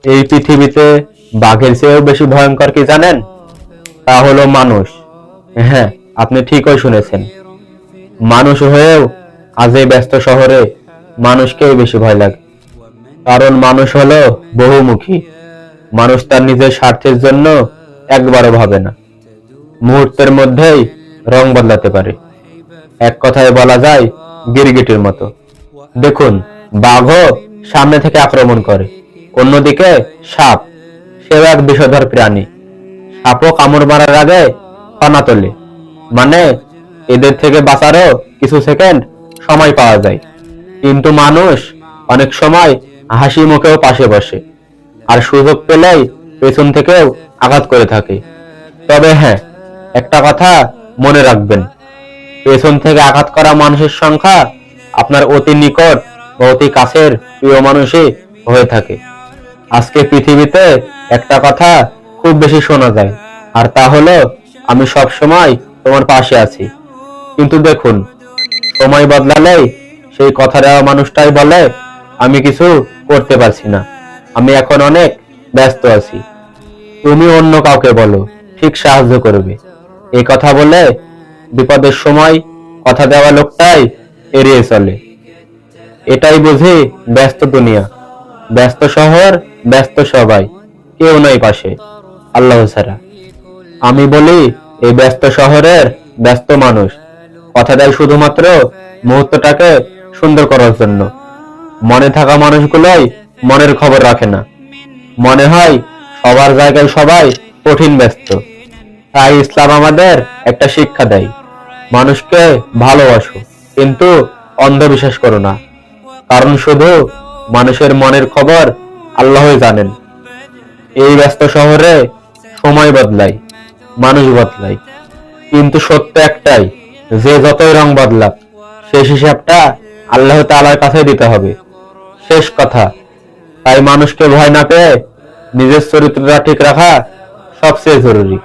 এই পৃথিবীতে বাঘের চেয়েও বেশি ভয়ঙ্কর কি জানেন? তা হলো মানুষ। হ্যাঁ, আপনি ঠিকই শুনেছেন। মানুষ হয়েও আজ এই ব্যস্ত শহরে মানুষকেই বেশি ভয় লাগে। কারণ মানুষ হলো বহুমুখী। মানুষ তার নিজের স্বার্থের জন্য একবারও ভাবে না। মুহূর্তের মধ্যেই রং বদলাতে পারে। এক কথায় বলা যায় গিরগিটির মতো। দেখুন, বাঘও সামনে থেকে আক্রমণ করে, অন্যদিকে সাপ, সেও এক বিষধর প্রাণী। সাপও কামড় মারার আগে পানা তোলে, মানে এদের থেকে বাঁচারও কিছু সেকেন্ড সময় পাওয়া যায়। কিন্তু মানুষ অনেক সময় হাসি মুখেও পাশে বসে, আর সুযোগ পেলেই পেছন থেকেও আঘাত করে থাকে। তবে হ্যাঁ, একটা কথা মনে রাখবেন, পেছন থেকে আঘাত করা মানুষের সংখ্যা আপনার অতি নিকট বা অতি কাছের প্রিয় মানুষই হয়ে থাকে। আজকে পৃথিবীতে একটা কথা খুব বেশি শোনা যায়, আর তা হলো আমি সব সময় তোমার পাশে আছি। কিন্তু দেখুন, সময় বদলালেই সেই কথা দেওয়া মানুষটাই বলে আমি কিছু করতে পারছি না, আমি এখন অনেক ব্যস্ত আছি। তুমি অন্য কাউকে বলো, ঠিক সাহায্য করবে। এই কথা বলে বিপদের সময় কথা দেওয়া লোকটাই এড়িয়ে চলে। এটাই বুঝি ব্যস্ত দুনিয়া, ব্যস্ত শহর, ব্যস্ত সবাই, কেউ নাই পাশে আল্লাহ ছাড়া। আমি বলি, এই ব্যস্ত শহরের ব্যস্ত মানুষ কথা দেয় শুধুমাত্র মুহূর্তটাকে সুন্দর করার জন্য। মনে থাকা মানুষগুলোই মনের খবর রাখে না। মনে হয় সবার জায়গায় সবাই কঠিন ব্যস্ত। তাই ইসলাম আমাদের একটা শিক্ষা দেয়, মানুষকে ভালোবাসো, কিন্তু অন্ধবিশ্বাস করো না। কারণ শুধু মানুষের মনের খবর আল্লাহই জানেন। এই ব্যস্ত শহরে সময় বদলায়, মানুষ বদলায়, কিন্তু সত্য একটাই, যে যতই রং বদলাক শেষ হিসাবটা আল্লাহ তাআলার কাছে দিতে হবে। শেষ কথা। তাই মানুষকে ভয় না পেয়ে নিজের চরিত্রটা ঠিক রাখা সবচেয়ে জরুরি।